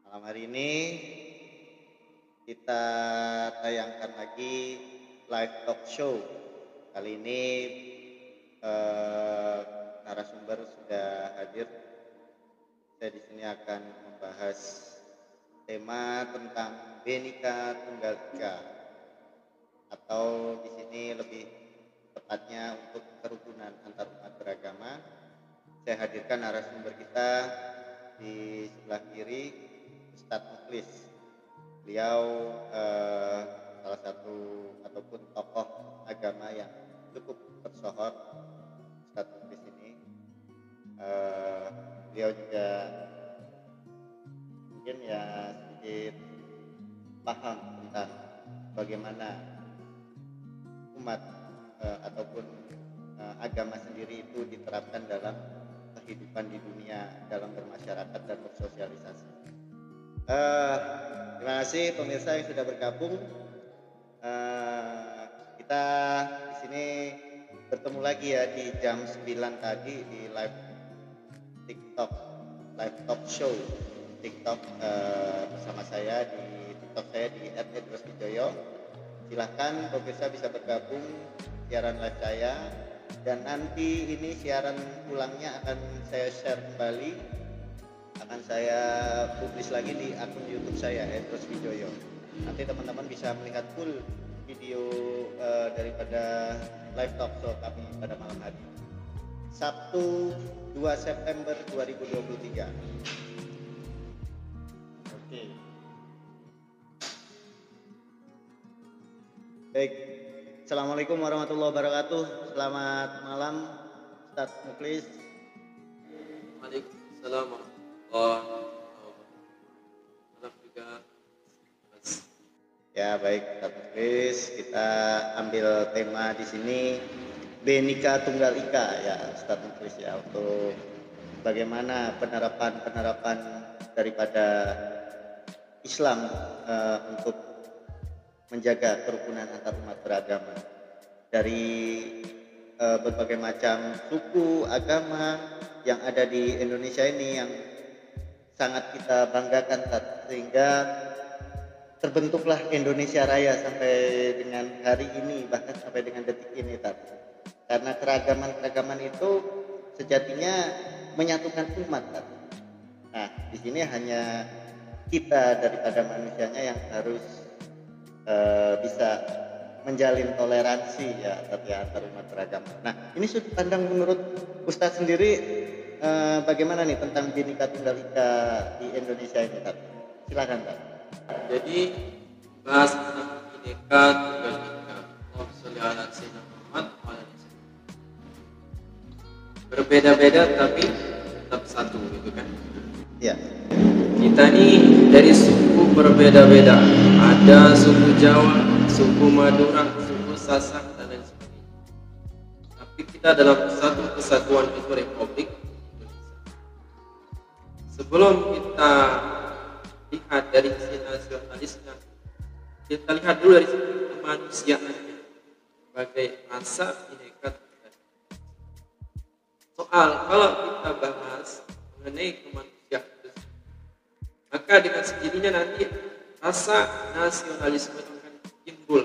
Malam hari ini kita tayangkan lagi live talk show. Kali ini narasumber sudah hadir. Saya di sini akan membahas tema tentang Bhinneka Tunggal Ika, atau di sini lebih tepatnya untuk kerukunan antar umat beragama. Saya hadirkan narasumber kita di sebelah kiri, Ustadz Mukhlis. Beliau salah satu ataupun tokoh agama yang cukup tersohor, Ustadz Mukhlis ini. Beliau juga mungkin ya sedikit paham tentang bagaimana umat ataupun agama sendiri itu diterapkan dalam kehidupan di dunia, dalam bermasyarakat dan bersosialisasi. Terima kasih pemirsa yang sudah bergabung. Kita di sini bertemu lagi ya di jam 9 tadi di live TikTok, live talk show TikTok bersama saya di TikTok saya di @edroswijoyo. Silahkan pemirsa bisa bergabung siaran live saya, dan nanti ini siaran ulangnya akan saya share kembali, akan saya publis lagi di akun YouTube saya @edroswijoyo. Nanti teman-teman bisa melihat full video daripada live talk show kami pada malam hari Sabtu 2 September 2023. Oke. Baik. Assalamualaikum warahmatullahi wabarakatuh. Selamat malam Ustadz Mukhlis. Waalaikumsalam warahmatullahi wabarakatuh. Salam juga. Ya baik Ustadz Mukhlis, kita ambil tema di sini Bhinneka Tunggal Ika ya Ustadz Mukhlis ya, untuk bagaimana penerapan daripada Islam untuk menjaga kerukunan antar umat beragama dari berbagai macam suku agama yang ada di Indonesia ini, yang sangat kita banggakan, sehingga terbentuklah Indonesia Raya sampai dengan hari ini, bahkan sampai dengan detik ini, karena keragaman itu sejatinya menyatukan umat. Nah, di sini hanya kita daripada manusianya yang harus bisa menjalin toleransi ya antar umat beragama. Nah, ini sudut pandang menurut Ustadz sendiri bagaimana nih tentang Bhinneka Tunggal Ika di Indonesia ini, Tat? Silakan, Tat. Jadi bahas tentang Bhinneka Tunggal Ika, berbeda-beda tapi tetap satu, gitu kan? Ya. Kita nih dari suku berbeda-beda. Ada suku Jawa, suku Madura, suku Sasak, dan lain sebagainya. Tapi kita dalam satu kesatuan itu Republik Indonesia. Sebelum kita lihat dari sisi nasionalisnya, kita lihat dulu dari sisi kemanusiaannya sebagai rasa Bhinneka Tunggal Ika. Soal kalau kita bahas mengenai kemanusiaan, maka dengan sendirinya nanti rasa nasionalisme akan timbul.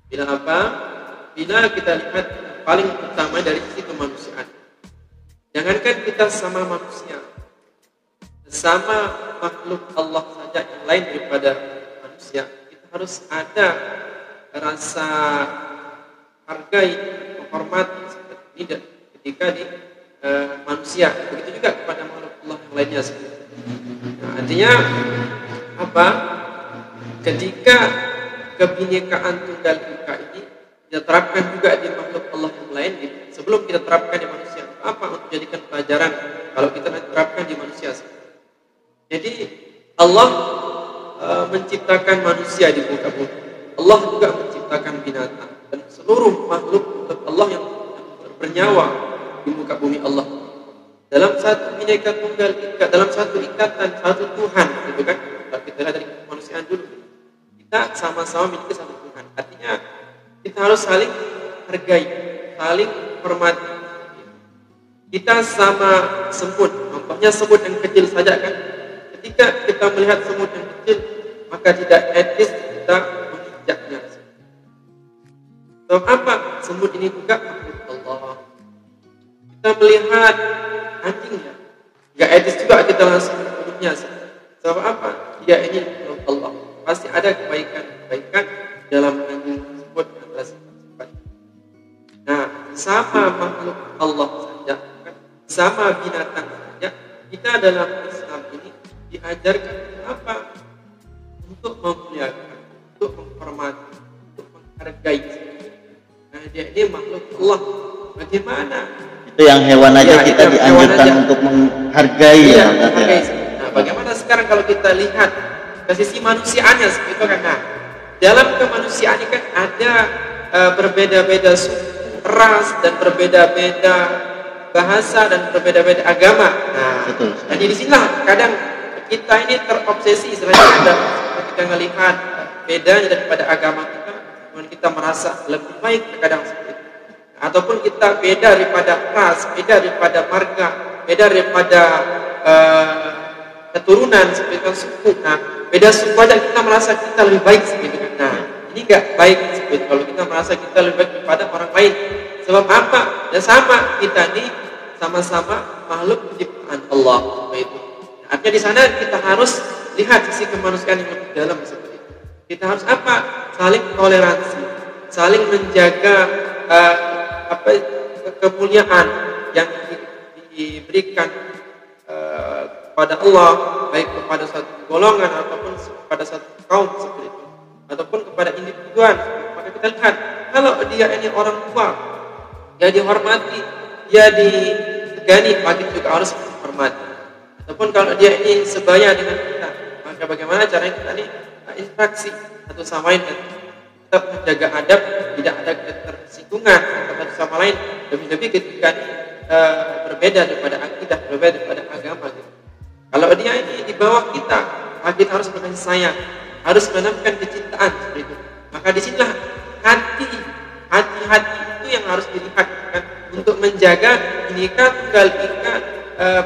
Bila apa? Bila kita lihat paling utama dari sisi kemanusiaan. Jangankan kita sama manusia, sama makhluk Allah saja yang lain daripada manusia, kita harus ada rasa hargai, menghormati seperti ini ketika di manusia. Begitu juga kepada makhluk Allah yang lainnya. Nah, artinya apa? Ketika kebhinekaan tunggal ika ini kita terapkan juga di makhluk Allah yang lain, sebelum kita terapkan di manusia, apa untuk jadikan pelajaran kalau kita terapkan di manusia? Jadi Allah menciptakan manusia di muka bumi. Allah juga menciptakan binatang dan seluruh makhluk Allah yang bernyawa di muka bumi Allah. Dalam satu Bhinneka Tunggal Ika, dalam satu ikatan, satu Tuhan, gitu kan? Kalau kita lihat dari kemanusiaan dulu, kita sama-sama memiliki satu Tuhan. Artinya kita harus saling hargai, saling hormati. Kita sama semut, contohnya semut yang kecil saja kan, ketika kita melihat semut yang kecil, maka tidak etis kita menginjaknya. Sebab apa? Semut ini juga makhluk Allah. Kita melihat anjing ya, nggak etis juga kita langsung membunuhnya. Sebab apa? Dia ini makhluk Allah. Pasti ada kebaikan dalam anjing tersebut adalah sifat-sifat. Nah, sama makhluk Allah saja, sama binatang saja, kita dalam Islam ini diajarkan apa? Untuk memuliakan, untuk menghormati, untuk menghargai. Nah, dia ini makhluk Allah. Bagaimana? Itu yang hewan aja Ya, kita dianjurkan untuk menghargai ya. Menghargai. Nah, bagaimana sekarang kalau kita lihat ke sisi manusiaannya seperti itu kan? Nah, dalam kemanusiaan ini kan ada berbeda-beda suku, ras, dan berbeda-beda bahasa dan berbeda-beda agama. Nah, betul. jadi di sinilah kadang kita ini terobsesi istilahnya ada ketika melihat bedanya daripada agama kita, kemudian kita merasa lebih baik terkadang seperti itu. Nah, ataupun kita beda daripada ras, beda daripada marga, beda daripada keturunan seperti itu suku. Nah, beda suku aja kita merasa kita lebih baik seperti itu. Nah, ini enggak baik seperti itu kalau kita merasa kita lebih baik daripada orang lain. Sebab apa? Ya sama, kita ini sama-sama makhluk ciptaan Allah seperti itu. Nah, artinya di sana kita harus lihat sisi kemanusiaan yang lebih dalam seperti itu. Kita harus apa? Saling toleransi, saling menjaga kemuliaan yang diberikan kepada Allah, baik kepada satu golongan ataupun kepada satu kaum seperti itu, ataupun kepada individuan. Maka kita lihat kalau dia ini orang tua, dia dihormati, dia disegani, maka kita juga harus menghormati. Ataupun kalau dia ini sebaya dengan kita, maka bagaimana caranya kita ini interaksi satu sama lain, tetap menjaga adab, tidak ada ketersinggungan satu sama lain. Lebih-lebih ketika berbeda daripada akidah, berbeda daripada agama. Gitu. Kalau dia ini di bawah kita, maka kita harus bermain sayang, harus menanamkan kecintaan seperti itu. Maka disinilah hati itu yang harus dilihat kan, untuk menjaga Bhinneka Tunggal Ika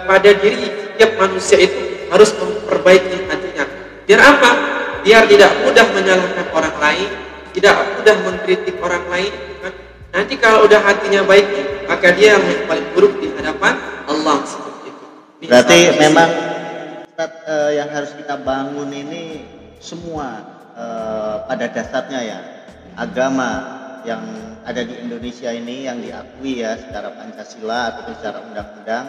pada diri setiap manusia itu harus memperbaiki hatinya. Biar apa? Biar tidak mudah menyalahkan orang lain, tidak mudah mengkritik orang lain. Kan? Nanti kalau udah hatinya baik, maka dia yang paling buruk di hadapan Allah seperti itu. Ini berarti memang yang harus kita bangun ini semua pada dasarnya ya, agama yang ada di Indonesia ini yang diakui ya secara Pancasila atau secara undang-undang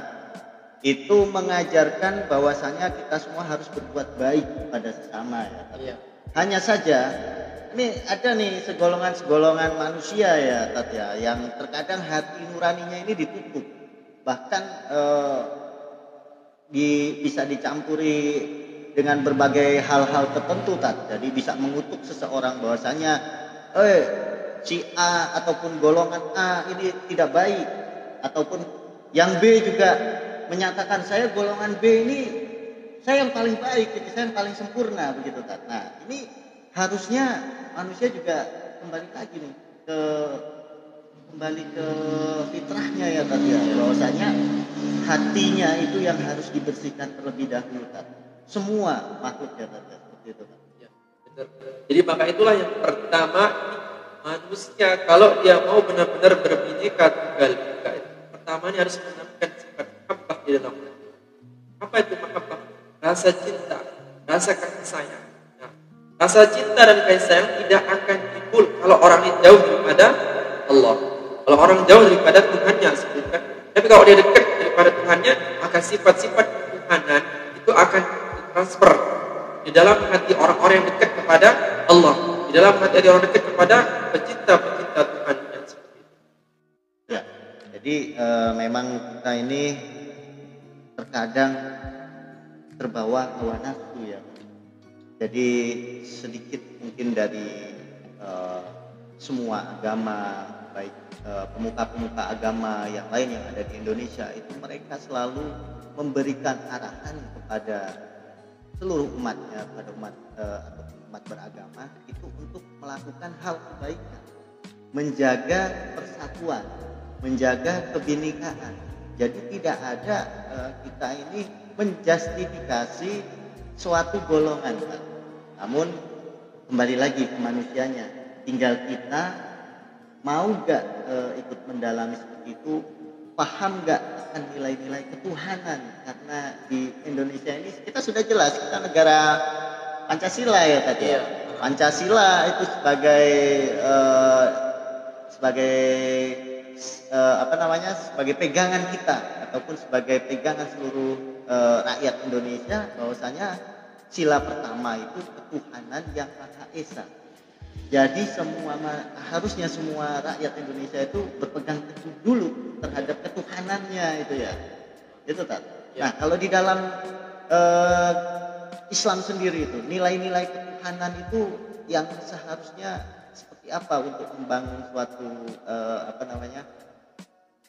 itu mengajarkan bahwasanya kita semua harus berbuat baik pada sesama ya. Iya. Hanya saja ini ada nih segolongan manusia ya Tat ya, yang terkadang hati nuraninya ini ditutup, bahkan bisa dicampuri dengan berbagai hal-hal tertentu Tat. Jadi bisa mengutuk seseorang bahwasanya si A ataupun golongan A ini tidak baik, ataupun yang B juga menyatakan saya golongan B ini saya yang paling baik, ini saya yang paling sempurna begitu Tat. Nah, ini harusnya manusia juga kembali lagi nih kembali ke fitrahnya ya Tat ya, bahwasanya hatinya itu yang harus dibersihkan terlebih dahulu Tat. Semua makhluk ya Tat ya, seperti itu Tat. Ya, benar. Jadi maka itulah yang pertama, manusia kalau dia mau benar-benar berbhinneka tunggal ika, pertamanya harus menanamkan sifat mahabbah di dalam hati. Apa itu mahabbah? Rasa cinta, rasa kasih sayang. Nah, rasa cinta dan kasih sayang tidak akan timbul kalau orang ini jauh daripada Allah. Kalau orang jauh daripada Tuhannya sebutkan. Tapi kalau dia dekat daripada Tuhannya, maka sifat-sifat ketuhanan itu akan transfer di dalam hati orang-orang yang dekat kepada Allah, di dalam hati orang dekat kepada pecinta-pecinta Tuhan yang seperti itu. Ya, jadi memang kita ini terkadang terbawa hawa nafsu ya. Jadi sedikit mungkin dari semua agama, baik pemuka-pemuka agama yang lain yang ada di Indonesia itu mereka selalu memberikan arahan kepada seluruh umatnya, kepada umat beragama itu untuk melakukan hal kebaikan, menjaga persatuan, menjaga kebinekaan. Jadi tidak ada kita ini menjustifikasi suatu golongan, Pak. Namun kembali lagi ke manusianya, tinggal kita mau nggak ikut mendalami seperti itu, paham nggak akan nilai-nilai ketuhanan. Karena di Indonesia ini kita sudah jelas kita negara Pancasila ya tadi ya. Pancasila itu sebagai pegangan kita ataupun sebagai pegangan seluruh rakyat Indonesia, bahwasanya sila pertama itu ketuhanan yang Maha Esa. Jadi harusnya semua rakyat Indonesia itu berpegang teguh dulu terhadap ketuhanannya itu ya. Itu tak. Nah, kalau di dalam Islam sendiri itu nilai-nilai ketuhanan itu yang seharusnya seperti apa untuk membangun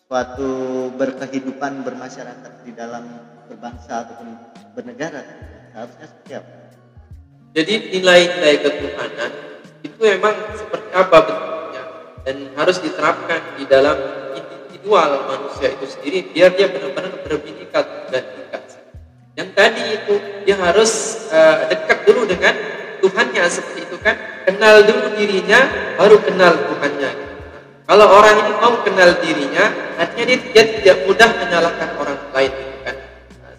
suatu berkehidupan bermasyarakat di dalam berbangsa ataupun bernegara, seharusnya seperti apa? Jadi nilai-nilai ketuhanan itu memang seperti apa bentuknya dan harus diterapkan di dalam individual manusia itu sendiri biar dia benar-benar berbineka tunggal ika. Yang tadi itu dia harus dekat dulu dengan Tuhannya, seperti itu kan, kenal dulu dirinya baru kenal Tuhannya. Kalau orang ini mau kenal dirinya, artinya dia tidak mudah menyalahkan orang lain, gitu kan.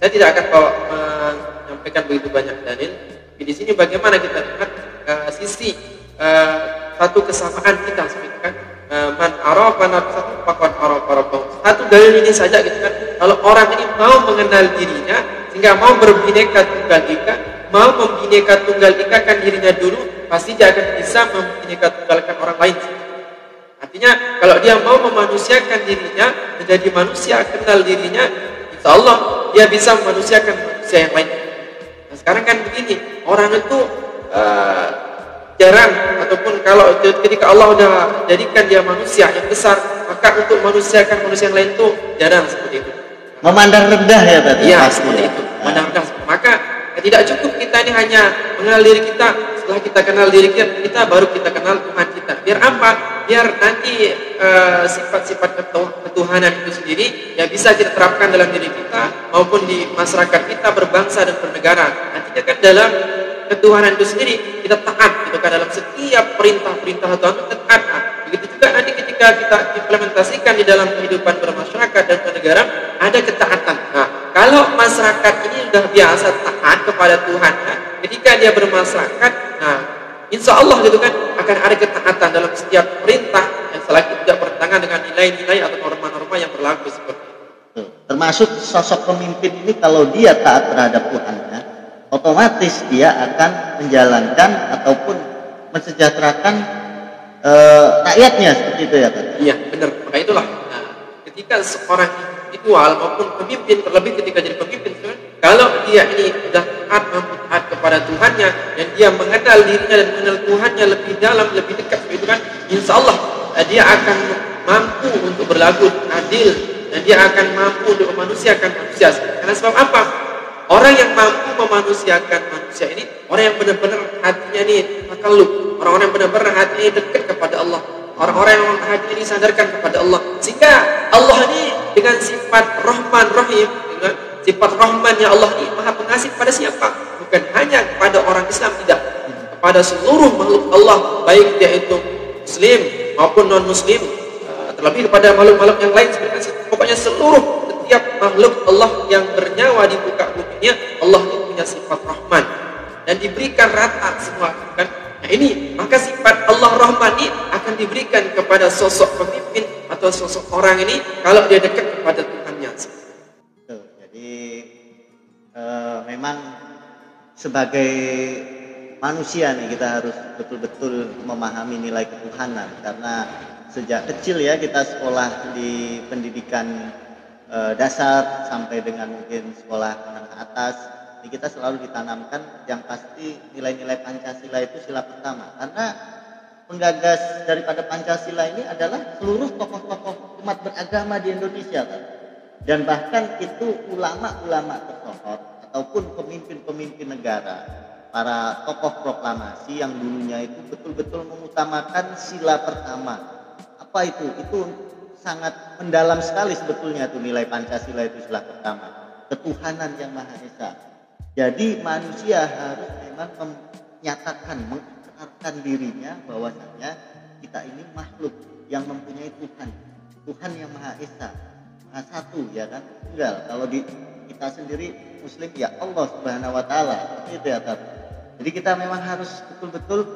Saya tidak akan menyampaikan begitu banyak dalil. Di sini bagaimana kita lihat sisi satu kesamaan kita, seperti kan, man arafa nafsahu faqad arafa rabbahu. Satu dalil ini saja, gitu kan. Kalau orang ini mau mengenal dirinya sehingga mau berbineka tunggal ika, mau membineka tunggal ikakan dirinya dulu, pasti dia akan bisa membineka tunggalkan orang lain. Artinya kalau dia mau memanusiakan dirinya menjadi manusia, kenal dirinya, insya Allah dia bisa memanusiakan manusia yang lain. Nah, sekarang kan begini, orang itu jarang, ataupun kalau ketika Allah udah jadikan dia manusia yang besar, maka untuk manusiakan manusia yang lain itu jarang seperti itu. Memandang rendah ya tadi. Iya, seperti itu. Memandang rendah. Maka tidak cukup kita ini hanya mengenal diri kita. Setelah kita kenal diri kita baru kita kenal Tuhan kita. Biar apa? Biar nanti sifat-sifat ketuhanan itu sendiri ya bisa kita terapkan dalam diri kita maupun di masyarakat kita, berbangsa dan bernegara. Nantinya kan dalam ketuhanan itu sendiri kita taat, gitu kan, dalam setiap perintah-perintah Tuhan kita taat. Begitu juga nanti ketika kita implementasikan di dalam kehidupan bermasyarakat dan bernegara, ada ketaatan. Nah, kalau masyarakat ini sudah biasa taat kepada Tuhan, nah, ketika dia bermasyarakat, nah, insya Allah gitu kan akan ada ketaatan dalam setiap perintah yang selagi tidak bertentangan dengan nilai-nilai atau norma-norma yang berlaku seperti itu. Termasuk sosok pemimpin ini kalau dia taat terhadap Tuhannya, otomatis dia akan menjalankan ataupun mensejahterakan rakyatnya, seperti itu ya Pak? Iya, benar. Maka itulah, nah, ketika seorang individual maupun pemimpin, terlebih ketika jadi pemimpin, kalau dia ini sudah taat kepada Tuhannya dan dia mengenal dirinya dan mengenal Tuhannya lebih dalam, lebih dekat, itu kan, insya Allah dia akan mampu untuk berlaku adil dan dia akan mampu untuk memanusiakan manusia. Karena sebab apa? Orang yang mampu memanusiakan manusia ini orang yang benar-benar hatinya ini takallub, orang-orang yang benar-benar hatinya ini dekat kepada Allah, orang-orang yang hatinya ini sadarkan kepada Allah, sehingga Allah ini dengan sifat Rahman Rahim, dengan sifat Rahmannya Allah ini Maha Pengasih pada siapa? Bukan hanya kepada orang Islam, tidak, kepada seluruh makhluk Allah, baik dia itu Muslim maupun non Muslim, terlebih kepada makhluk-makhluk yang lain, pokoknya seluruh setiap makhluk Allah yang bernyawa di muka bumi, Allah itu punya sifat Rahman dan diberikan rata semua, kan? Nah ini, maka sifat Allah Rahman ini akan diberikan kepada sosok pemimpin atau sosok orang ini kalau dia dekat kepada Tuhannya. Jadi memang sebagai manusia nih kita harus betul-betul memahami nilai ketuhanan, karena sejak kecil ya kita sekolah di pendidikan dasar sampai dengan mungkin sekolah menengah atas, ini kita selalu ditanamkan yang pasti nilai-nilai Pancasila itu sila pertama, karena penggagas daripada Pancasila ini adalah seluruh tokoh-tokoh umat beragama di Indonesia, kan? Dan bahkan itu ulama-ulama tersohor ataupun pemimpin-pemimpin negara, para tokoh proklamasi yang dulunya itu betul-betul mengutamakan sila pertama. Apa itu? Itu sangat mendalam sekali sebetulnya tuh nilai Pancasila itu sila pertama, ketuhanan yang Maha Esa. Jadi manusia harus memang menyatakan, mengikrarkan dirinya bahwasanya kita ini makhluk yang mempunyai Tuhan, Tuhan yang Maha Esa, Maha Satu, ya kan? Tunggal. Kalau di kita sendiri Muslim ya Allah Subhanahu Wa Taala, itu ya kan. Jadi kita memang harus betul-betul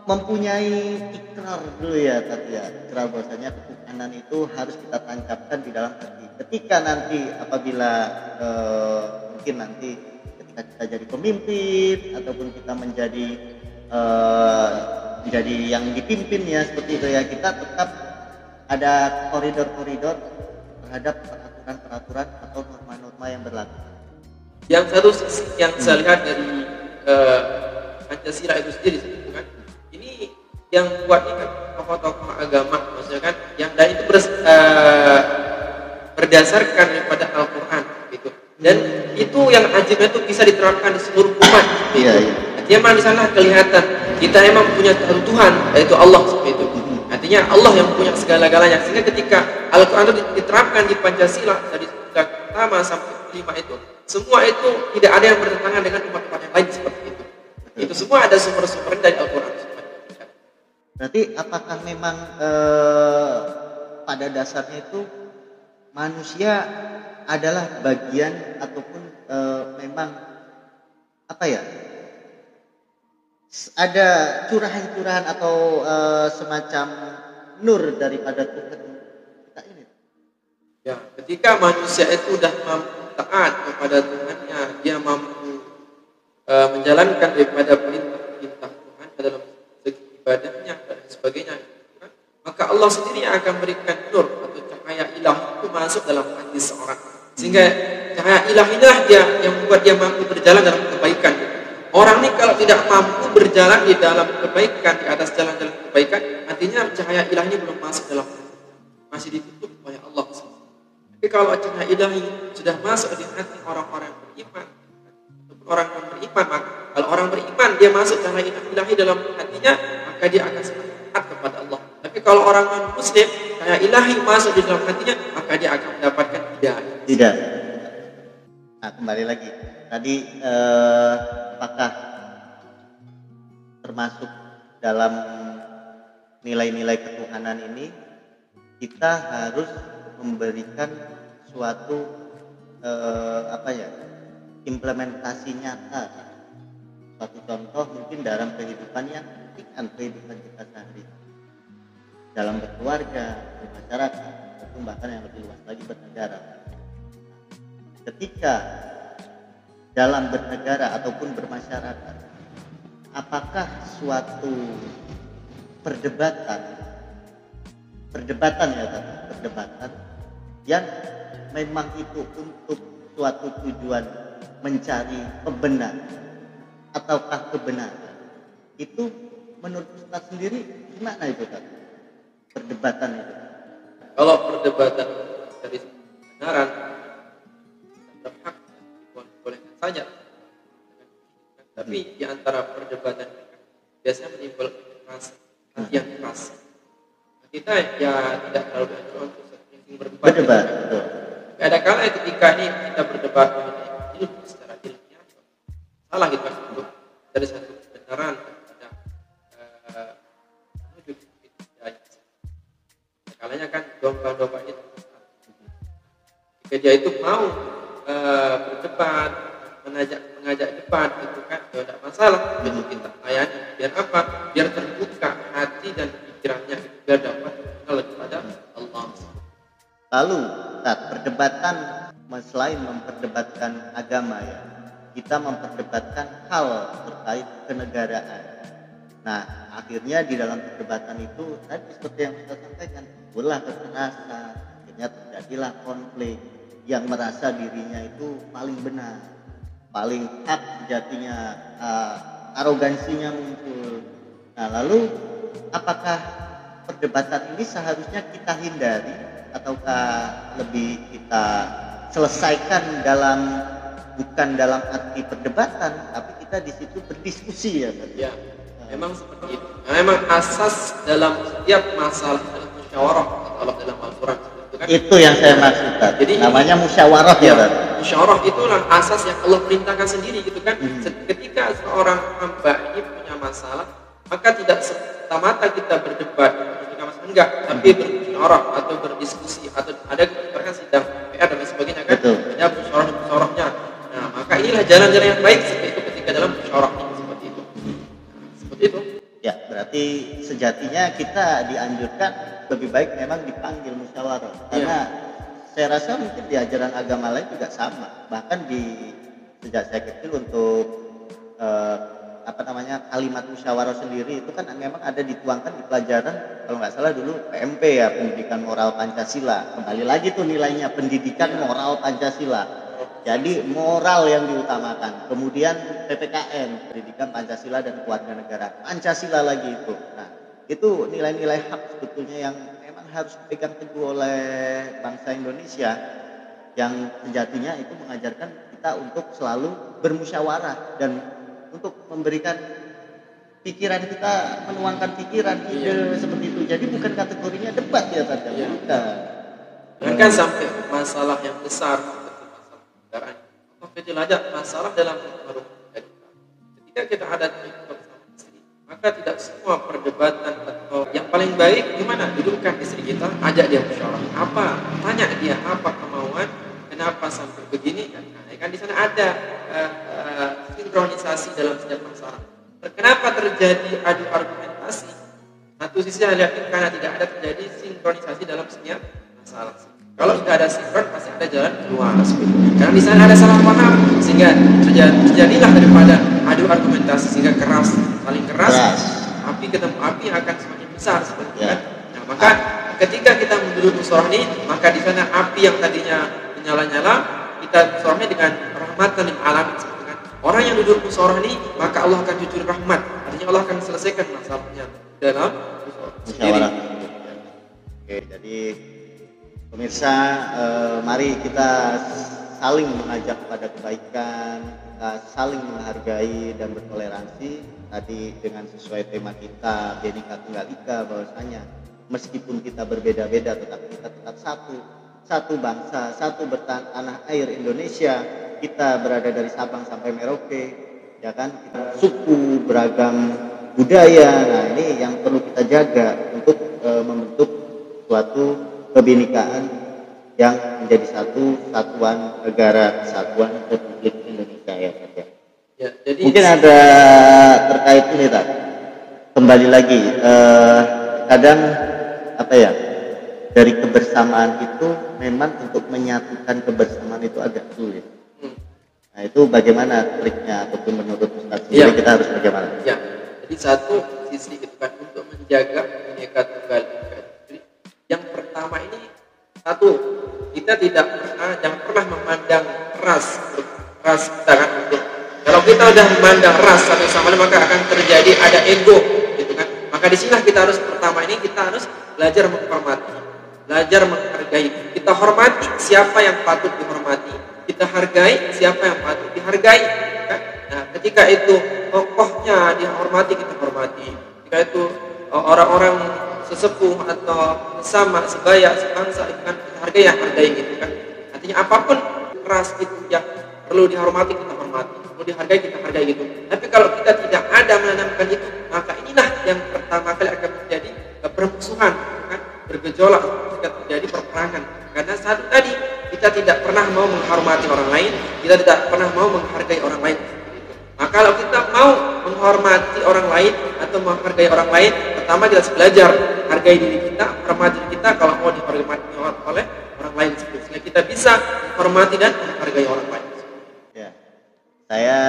mempunyai ikrar dulu ya tadi ya, ikrar bahwasanya ketuhanan itu harus kita tancapkan di dalam hati. Ketika nanti apabila mungkin nanti ketika kita jadi pemimpin ataupun kita menjadi yang dipimpin ya seperti itu ya, kita tetap ada koridor-koridor terhadap peraturan-peraturan atau norma-norma yang berlaku. Yang satu sisi yang saya lihat dari Pancasila itu sendiri, kan? Ini yang buat ini kan tokoh-tokoh agama, maksudnya kan, yang dari itu berdasarkan daripada Al-Quran, gitu. Dan itu yang ajibnya itu bisa diterapkan di seluruh umat. Gitu. Iya, iya. Artinya memang di sana kelihatan kita emang punya Tuhan, yaitu Allah seperti itu. Artinya Allah yang punya segala-galanya. Sehingga ketika Al-Quran itu diterapkan di Pancasila dari sudut pertama sampai 5 itu, semua itu tidak ada yang bertentangan dengan umat-umat yang lain seperti itu. Itu semua ada sumber-sumber dari Al-Quran. Berarti apakah memang pada dasarnya itu manusia adalah bagian ataupun memang apa ya, ada curahan-curahan atau semacam nur daripada Tuhan kita ini? Ya, ketika manusia itu sudah mampu taat kepada Tuhannya, dia mampu menjalankan daripada perintah-perintah Tuhan dalam segi ibadahnya dan sebagainya, kan? Maka Allah sendiri yang akan berikan nur atau cahaya ilahi itu masuk dalam hati seorang, sehingga cahaya ilahi inilah dia yang membuat dia mampu berjalan dalam kebaikan. Orang ini kalau tidak mampu berjalan di dalam kebaikan, di atas jalan-jalan kebaikan, artinya cahaya ilahi ini belum masuk dalam hati, masih ditutup oleh Allah. Tapi kalau cahaya ilahi sudah masuk di hati orang-orang yang beriman, orang yang beriman, maka kalau orang beriman dia masuk cahaya ilahi dalam hatinya, maka dia akan semakin taat kepada Allah. Tapi kalau orang non muslim cahaya ilahi masuk di dalam hatinya, maka dia akan mendapatkan hidayah. Tidak. Nah, kembali lagi tadi apakah termasuk dalam nilai-nilai ketuhanan ini kita harus memberikan suatu implementasi nyata, suatu contoh mungkin dalam kehidupan yang ringan, kehidupan kita sehari dalam berkeluarga, bermasyarakat, ataupun bahkan yang lebih luas lagi bernegara. Ketika dalam bernegara ataupun bermasyarakat, apakah suatu perdebatan yang memang itu untuk suatu tujuan mencari kebenaran ataukah kebenaran, itu menurut Ustaz sendiri gimana itu kan perdebatan itu? Kalau perdebatan dari kebenaran berhak bolehkan saja, tapi di antara perdebatan biasanya menimbulkan rasa yang keras. Kita ya tidak terlalu anjur untuk sering berdebat. Ada kala ketika ini kita berdebat mengenai ilmu secara ilmiah, salah gitu mas, untuk dari satu kebenaran kepada menuju hidayah. Kalanya kan domba-domba itu, jika dia itu mau berdebat, mengajak debat itu kan tidak masalah, itu kita layani. Biar apa? Biar terbuka hati dan pikirannya, biar dapat mengenal kepada Allah. Lalu saat perdebatan, selain memperdebatkan agama ya, kita memperdebatkan hal terkait kenegaraan. Nah, akhirnya di dalam perdebatan itu tadi seperti yang kita sampaikan, timbullah kekerasan, akhirnya terjadilah konflik yang merasa dirinya itu paling benar, paling hak sejatinya, arogansinya muncul. Nah, lalu apakah perdebatan ini seharusnya kita hindari ataukah lebih kita selesaikan bukan dalam arti perdebatan, tapi kita di situ berdiskusi ya? Ya, memang seperti itu. Memang asas dalam setiap masalah musyawarah Allah dalam Al-Quran itu kan. Itu yang saya maksud. Jadi namanya musyawarah ya, Pak. musyawarah itulah asas yang Allah perintahkan sendiri gitu kan. Ketika seorang hamba ini punya masalah, maka tidak semata-mata kita berdebat, enggak, tapi bermusyawarah atau berdiskusi atau ada bahkan sidang PR dan lain sebagainya kan. Ada musyawarahnya. Nah, maka inilah jalan-jalan yang baik seperti itu ketika dalam musyawarah seperti itu. Seperti itu. Ya, berarti sejatinya kita dianjurkan lebih baik memang dipanggil musyawarah. Karena saya rasa mungkin di ajaran agama lain juga sama. Bahkan sejak saya kecil untuk kalimat musyawarah sendiri itu kan memang ada dituangkan di pelajaran, kalau nggak salah dulu PMP ya, pendidikan moral Pancasila. Kembali lagi tuh nilainya, pendidikan moral Pancasila. Jadi moral yang diutamakan, kemudian PPKN, pendidikan Pancasila dan kewarganegaraan, Pancasila lagi itu. Nah, itu nilai-nilai hak sebetulnya yang memang harus dipegang teguh oleh bangsa Indonesia, yang sejatinya itu mengajarkan kita untuk selalu bermusyawarah dan untuk memberikan pikiran kita, menuangkan pikiran ide seperti itu. Jadi bukan kategorinya debat ya saja, bukan. Bahkan sampai masalah yang besar kendaraan atau kecil aja masalah dalam rumah tangga kita. Ketika kita ada bersama istri, maka tidak semua perdebatan atau yang paling baik gimana dudukkan istri kita, ajak dia musyawarah. Apa? Tanya dia apa kemauan, kenapa sampai begini kan? Nah, kan di sana ada sinkronisasi dalam setiap masalah. Kenapa terjadi adu argumentasi? Satu sisi saya lihat karena tidak ada terjadi sinkronisasi dalam setiap masalah. Kalau tidak ada sinkron pasti ada jalan keluar. Karena di sana ada salah paham sehingga terjadilah daripada adu argumentasi sehingga saling keras. Api ketemu api akan semakin besar seperti itu kan. Nah, maka ketika kita duduk musyawarah ini, maka di sana api yang tadinya menyala-nyala kita musyawarahnya dengan rahmatan lil alamin seperti kan. Orang yang duduk musyawarah ini maka Allah akan jujur rahmat. Artinya Allah akan selesaikan masalahnya dalam musyawarah. Oke, jadi pemirsa, mari kita saling mengajak kepada kebaikan, kita saling menghargai dan bertoleransi. Tadi dengan sesuai tema kita, Bhinneka Tunggal Ika, bahwasanya meskipun kita berbeda-beda, tetapi kita tetap satu bangsa, satu bertanah air Indonesia. Kita berada dari Sabang sampai Merauke, ya kan? Kita suku, beragam budaya. Nah, ini yang perlu kita jaga untuk membentuk suatu kebinekaan yang menjadi satuan negara kesatuan Republik Indonesia ya saja. Ya, jadi mungkin ada terkait ini tak? Kembali lagi kadang dari kebersamaan itu memang untuk menyatukan kebersamaan itu agak sulit. Nah, itu bagaimana triknya ataupun menurut Ustaz sendiri kita harus bagaimana? Ya, jadi satu sisi itu kan untuk menjaga Bhinneka Tunggal Ika. Yang pertama ini satu, kita jangan pernah memandang ras kita kan. Kalau kita udah memandang ras satu sama lain maka akan terjadi ada ego gitu kan. Maka di sini kita harus pertama ini kita harus belajar menghormati, belajar menghargai. Kita hormati siapa yang patut dihormati, kita hargai siapa yang patut dihargai kan? Nah, ketika itu tokohnya dihormati kita hormati, ketika itu orang-orang sesepuh atau sama sebaya sebangsa itu kan kita hargai gitu kan. Artinya apapun ras itu yang perlu dihormati kita hormati, perlu dihargai kita hargai gitu. Tapi kalau kita tidak ada menanamkan itu, maka inilah yang pertama kali akan terjadi permusuhan kan, bergejolak jika terjadi perperangan. Karena satu tadi kita tidak pernah mau menghormati orang lain, kita tidak pernah mau menghargai orang lain. Maka kalau kita mau menghormati orang lain atau menghargai orang lain, pertama kita harus belajar hargai diri kita, hormati diri kita kalau mau dihormati oleh orang lain sehingga kita bisa menghormati dan menghargai orang lain. Ya, saya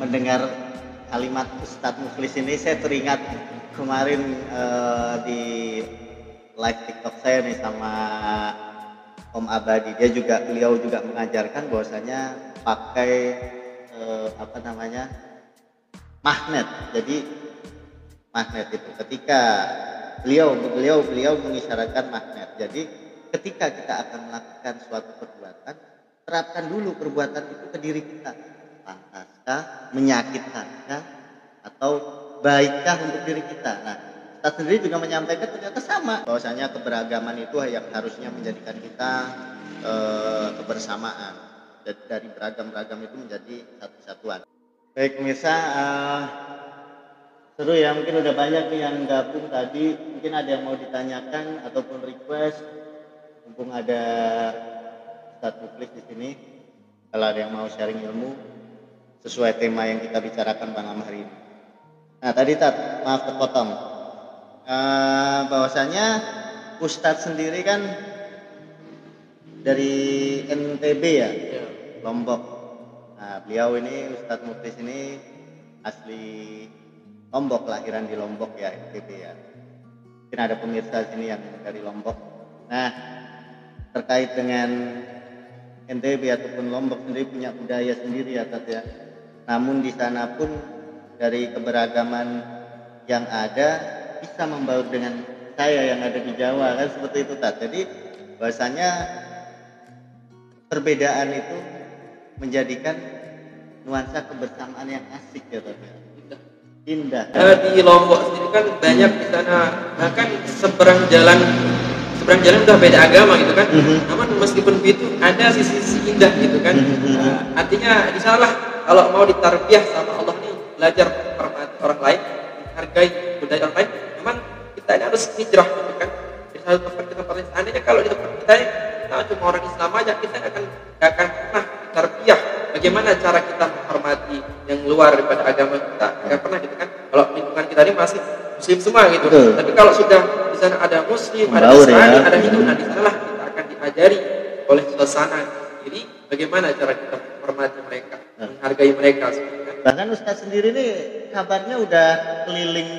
mendengar kalimat Ustadz Muflis ini saya teringat kemarin di live TikTok saya nih sama Om Abadi. Beliau juga mengajarkan bahwasanya pakai magnet. Jadi magnet itu ketika beliau mengisyaratkan magnet. Jadi ketika kita akan melakukan suatu perbuatan, terapkan dulu perbuatan itu ke diri kita. Pantaskah, menyakitkankah, atau baikkah untuk diri kita? Nah, kita sendiri juga menyampaikan ternyata sama, bahwasanya keberagaman itu yang harusnya menjadikan kita kebersamaan. dari beragam-ragam itu menjadi satu kesatuan. Baik pemirsa, seru ya, mungkin udah banyak nih yang gabung tadi, mungkin ada yang mau ditanyakan ataupun request, mumpung ada Ustadz Muklis di sini, kalau ada yang mau sharing ilmu sesuai tema yang kita bicarakan malam hari ini. Nah tadi maaf terpotong, bahwasanya Ustadz sendiri kan dari NTB ya, Lombok. Nah beliau ini Ustadz Muklis ini asli Lombok, kelahiran di Lombok ya, NTB ya. Mungkin ada pemirsa sini yang dari Lombok. Nah terkait dengan NTB ataupun Lombok sendiri punya budaya sendiri ya Tat ya. Namun di sana pun dari keberagaman yang ada bisa membaur dengan saya yang ada di Jawa kan, seperti itu Tat. Jadi bahwasanya perbedaan itu menjadikan nuansa kebersamaan yang asik ya Tat ya. Indah. Di Lombok sendiri kan banyak di sana, bahkan seberang jalan udah beda agama gitu kan. Namun meskipun begitu ada sisi indah gitu kan. Artinya di sana lah kalau mau ditarbiyah sama Allah nih, belajar hormati orang lain, menghargai budaya orang lain, memang kita ini harus hijrah gitu kan. Dari satu tempat ke tempat lain. Seandainya kalau di tempat kita cuma orang Islam aja, kita gak akan pernah ditarbiyah bagaimana cara kita menghormati yang luar daripada agama kita. Gak pernah gitu kan. Kalau lingkungan kita ini masih Muslim semua gitu. Tapi kalau sudah di sana ada Muslim, ada Nasrani, ada Hindu, nah di sanalah kita akan diajari oleh suasana sendiri bagaimana cara kita menghormati mereka, menghargai mereka. Bahkan Ustadz sendiri nih kabarnya udah keliling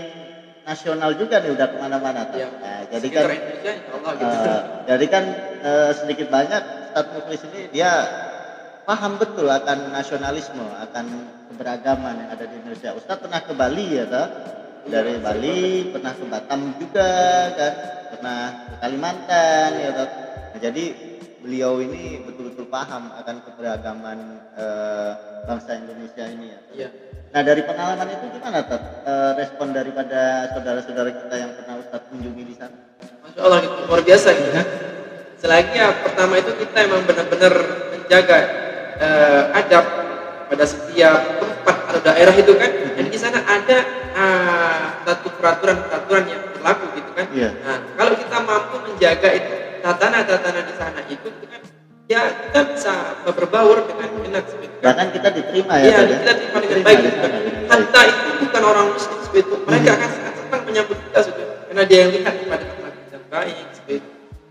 nasional juga nih, udah kemana-mana. Ya, nah, jadi kan Indonesia, Allah, gitu. Jadi kan sedikit banyak Ustadz Muklis ini dia paham betul akan nasionalisme, akan keberagaman yang ada di Indonesia. Ustadz pernah ke Bali ya toh? Dari Bali, pernah ke Batam juga kan, pernah ke Kalimantan ya toh. Nah, jadi beliau ini betul-betul paham akan keberagaman bangsa Indonesia ini ya. Iya. Nah dari pengalaman itu gimana Tat? Respon daripada saudara-saudara kita yang pernah Ustadz kunjungi di sana? Masya Allah gitu, luar biasa gitu kan. Selagi ya pertama itu kita emang benar-benar menjaga adab pada setiap tempat atau daerah itu kan. Dan di sana ada satu peraturan yang berlaku gitu kan. Yeah. Nah kalau kita mampu menjaga itu tatanan di sana itu kan, ya kita bisa berbaur dengan enak seperti itu. Bahkan kita diterima ya. Iya, kita diterima dengan baik gitu kan. Hatta itu bukan orang Muslim seperti itu. Mereka akan sangat senang menyambut kita sudah, karena dia yang lihat pada tempat yang baik seperti itu.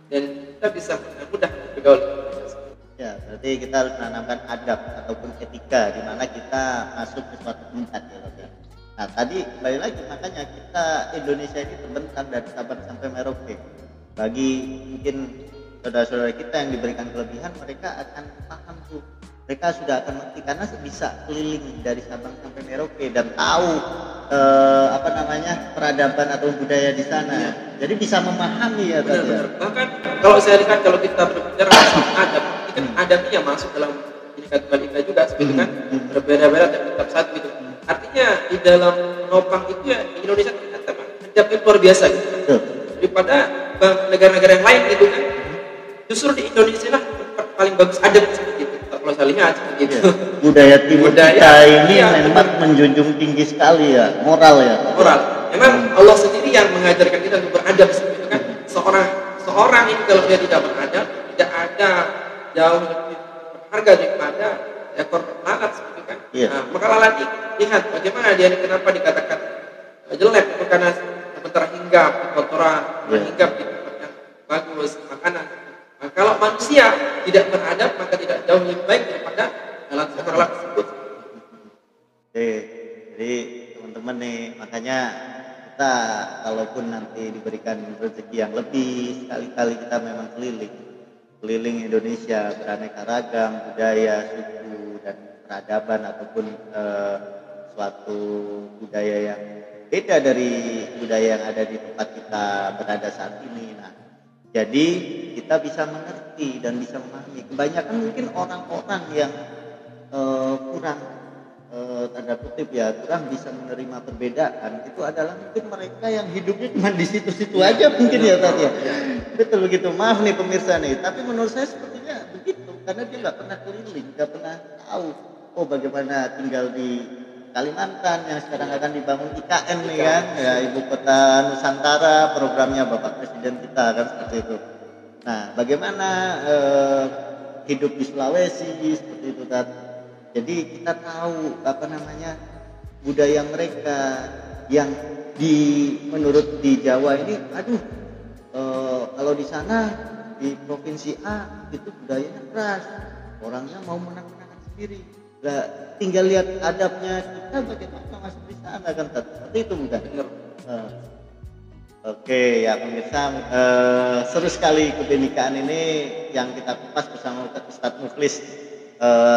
Dan kita bisa mudah bergaul. Ya, berarti kita harus menanamkan adab ataupun etika di mana kita masuk ke suatu tempat ya. Nah, tadi kembali lagi makanya kita Indonesia ini terbentang dari Sabang sampai Merauke. Bagi mungkin saudara-saudara kita yang diberikan kelebihan, mereka akan paham tuh. Mereka sudah akan mengerti karena bisa keliling dari Sabang sampai Merauke dan tahu peradaban atau budaya di sana. Ya. Jadi bisa memahami ya. Benar. Bahkan kalau saya lihat kalau kita berbicara soal adab, kan adabnya yang masuk dalam Bhinneka Tunggal Ika juga seperti kan berbeda-beda dan tetap satu gitu. Artinya di dalam menopang itu ya di Indonesia ternyata adabnya luar biasa gitu kan. Daripada negara-negara yang lain gitu kan. Justru di Indonesia lah paling bagus adab seperti itu. Kalau saya lihat seperti itu. Budaya timur kita ini memang menjunjung tinggi sekali ya, moral ya. Moral. Memang Allah sendiri yang mengajarkan kita untuk beradab seperti itu kan. Seorang ini kalau dia tidak beradab, tidak ada jauh lebih berharga daripada ekor lalat seperti itu kan. Nah, maka lalat ini lihat bagaimana dia kenapa dikatakan jelek, karena sebentar hinggap di kotoran, hinggap di tempat yang bagus, makanan. Nah, kalau manusia tidak beradab maka tidak jauh lebih baik daripada lalat tersebut. Jadi teman-teman nih, makanya kita kalaupun nanti diberikan rezeki yang lebih, sekali-kali kita memang keliling Indonesia, beraneka ragam budaya, suku dan peradaban ataupun suatu budaya yang beda dari budaya yang ada di tempat kita berada saat ini. Nah, jadi kita bisa mengerti dan bisa memahami. Kebanyakan mungkin orang-orang yang kurang tanda kutip ya, kurang bisa menerima perbedaan itu adalah mungkin mereka yang hidupnya cuma di situ-situ aja mungkin ya tadi ya. Betul begitu. Maaf nih pemirsa nih, tapi menurut saya sepertinya begitu karena dia nggak pernah keliling, nggak pernah tahu oh bagaimana tinggal di Kalimantan yang sekarang akan dibangun IKN nih kan, ya ibu kota Nusantara, programnya Bapak Presiden kita kan seperti itu. Nah, bagaimana hidup di Sulawesi seperti itu kan. Jadi kita tahu apa namanya budaya mereka yang menurut di Jawa ini, aduh kalau di sana di provinsi A itu budayanya keras, orangnya mau menang-menangan sendiri. Nah, tinggal lihat adabnya kita bagaimana masuk di sana kan, seperti itu bukan? Oke ya pemirsa, seru sekali kebenekaan ini yang kita kupas bersama Ustadz Mukhlis.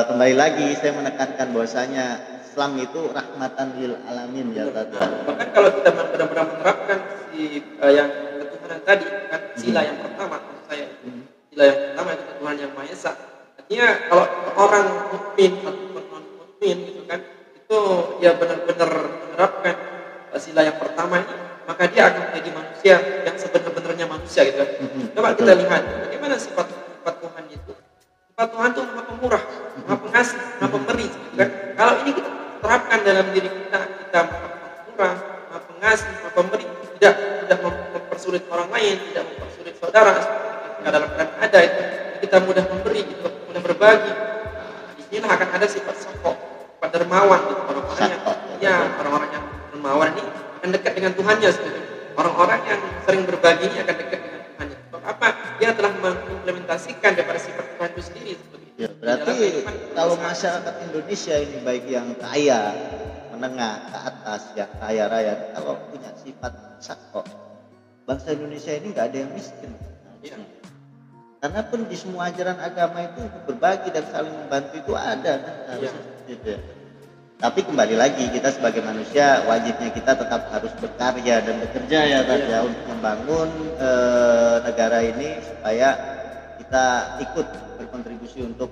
Kembali lagi saya menekankan bahwasanya Islam itu rahmatan lil alamin ya Ustadz. Bahkan kalau kita benar-benar menerapkan yang ketuhanan tadi kan, sila yang pertama maksud saya, sila yang pertama itu Tuhan yang Maha Esa. Artinya kalau orang mukmin ataupun non mukmin gitu kan, itu ya benar-benar menerapkan sila yang pertama ini, maka dia akan menjadi manusia yang sebenar-benarnya manusia gitu kan. Coba kita lihat bagaimana sifat Tuhan itu. Sifat Tuhan itu Maha Pemurah, Maha Pengasih, Maha Pemberi gitu kan. Kalau ini kita terapkan dalam diri kita Maha Pemurah, Maha Pengasih, Maha Pemberi, tidak mempersulit orang lain, tidak mempersulit saudara, dalam keadaan ada itu kita mudah memberi gitu, mudah berbagi. Nah, disinilah akan ada sifat safo, sifat dermawan gitu. Orang-orang yang dermawan ini akan dekat dengan Tuhannya. Orang-orang yang sering berbagi ini akan dekat dengan Tuhannya. Sebab apa? Dia telah mengimplementasikan daripada sifat Tuhan itu sendiri. Ya, berarti kalau masyarakat Indonesia ini baik yang kaya, menengah, ke atas, yang kaya raya, kalau punya sifat safo, bangsa Indonesia ini nggak ada yang miskin. Karena pun di semua ajaran agama itu berbagi dan saling membantu itu ada kan, gitu ya. Tapi kembali lagi kita sebagai manusia wajibnya kita tetap harus berkarya dan bekerja ya untuk membangun negara ini supaya kita ikut berkontribusi untuk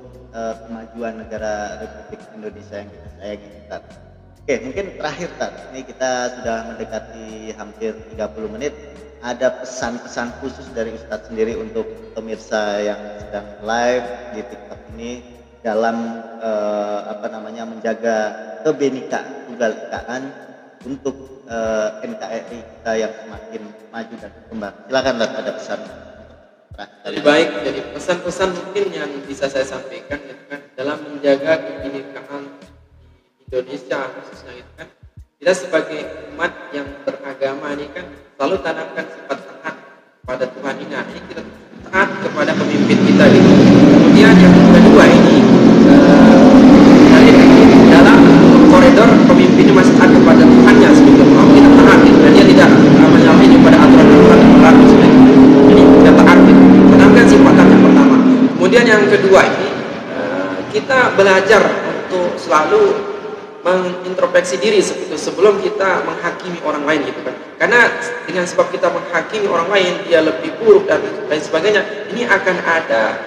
kemajuan negara Republik Indonesia yang kita sayangi. Oke, mungkin terakhir ini kita sudah mendekati hampir 30 menit. Ada pesan-pesan khusus dari Ustadz sendiri untuk pemirsa yang sedang live di TikTok ini dalam menjaga kebenekaan tunggal ikaan untuk NKRI kita yang semakin maju dan berkembang. Silakan ada pesan. Lebih baik jadi pesan-pesan mungkin yang bisa saya sampaikan gitu kan, dalam menjaga kebenekaan di Indonesia khususnya gitu kan. Kita sebagai umat yang beragama ini kan selalu tanamkan sifat taat pada Tuhan ini. Nah, ini kita taat kepada pemimpin kita gitu. Kemudian yang kedua ini dalam koridor pemimpin ini masih taat kepada Tuhannya sebetulnya. Mau kita taat gitu. Dan dia tidak menyalahi kepada aturan-aturan yang berlaku seperti itu. Jadi kita taat gitu. Tanamkan sifat taat yang pertama. Kemudian yang kedua ini kita belajar untuk selalu mengintrospeksi diri sebelum kita menghakimi orang lain gitu kan. Karena dengan sebab kita menghakimi orang lain dia lebih buruk dan lain sebagainya, ini akan ada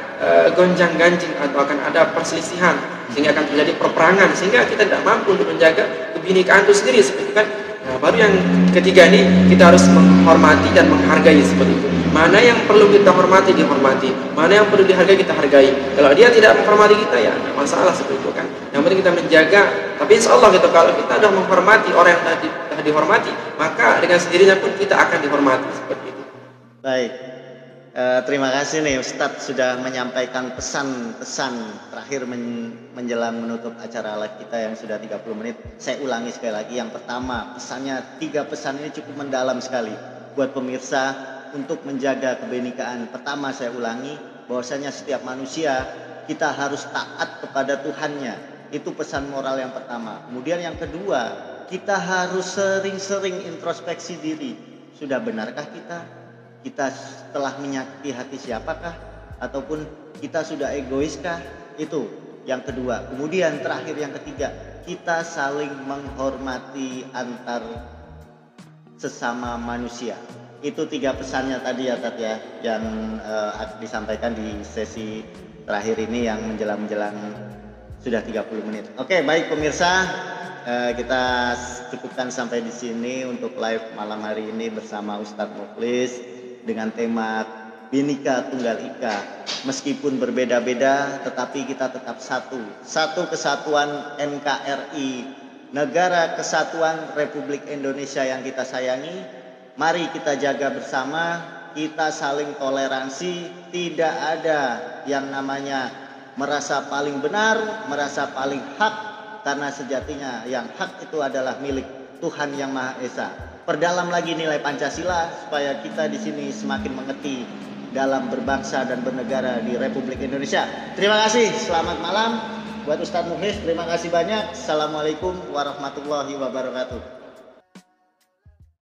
gonjang-ganjing atau akan ada perselisihan sehingga akan terjadi perperangan sehingga kita tidak mampu untuk menjaga kebinekaan itu sendiri seperti itu kan. Nah, baru yang ketiga ini kita harus menghormati dan menghargai seperti itu. Mana yang perlu kita hormati dihormati, mana yang perlu dihargai kita hargai. Kalau dia tidak menghormati kita ya masalah seperti itu kan. Yang penting kita menjaga. Tapi insya Allah gitu, kalau kita sudah menghormati orang yang sudah dihormati, maka dengan sendirinya pun kita akan dihormati seperti itu. Baik, terima kasih nih Ustadz sudah menyampaikan pesan-pesan terakhir menjelang menutup acara live kita yang sudah 30 menit. Saya ulangi sekali lagi, yang pertama pesannya, 3 pesan ini cukup mendalam sekali buat pemirsa untuk menjaga kebenekaan. Pertama saya ulangi bahwasanya setiap manusia kita harus taat kepada Tuhannya. Itu pesan moral yang pertama. Kemudian yang kedua, kita harus sering-sering introspeksi diri. Sudah benarkah kita? Kita telah menyakiti hati siapakah? Ataupun kita sudah egoiskah? Itu yang kedua. Kemudian terakhir yang ketiga, kita saling menghormati antar sesama manusia. Itu 3 pesannya tadi ya Tat ya, yang disampaikan di sesi terakhir ini yang menjelang sudah 30 menit. Oke, baik pemirsa, kita cukupkan sampai di sini untuk live malam hari ini bersama Ustadz Mukhlis dengan tema Bhinneka Tunggal Ika. Meskipun berbeda-beda, tetapi kita tetap satu. Satu kesatuan NKRI, Negara Kesatuan Republik Indonesia yang kita sayangi. Mari kita jaga bersama, kita saling toleransi. Tidak ada yang namanya merasa paling benar, merasa paling hak, karena sejatinya yang hak itu adalah milik Tuhan Yang Maha Esa. Perdalam lagi nilai Pancasila supaya kita di sini semakin mengerti dalam berbangsa dan bernegara di Republik Indonesia. Terima kasih, selamat malam buat Ustadz Mukhlis. Terima kasih banyak. Assalamualaikum warahmatullahi wabarakatuh.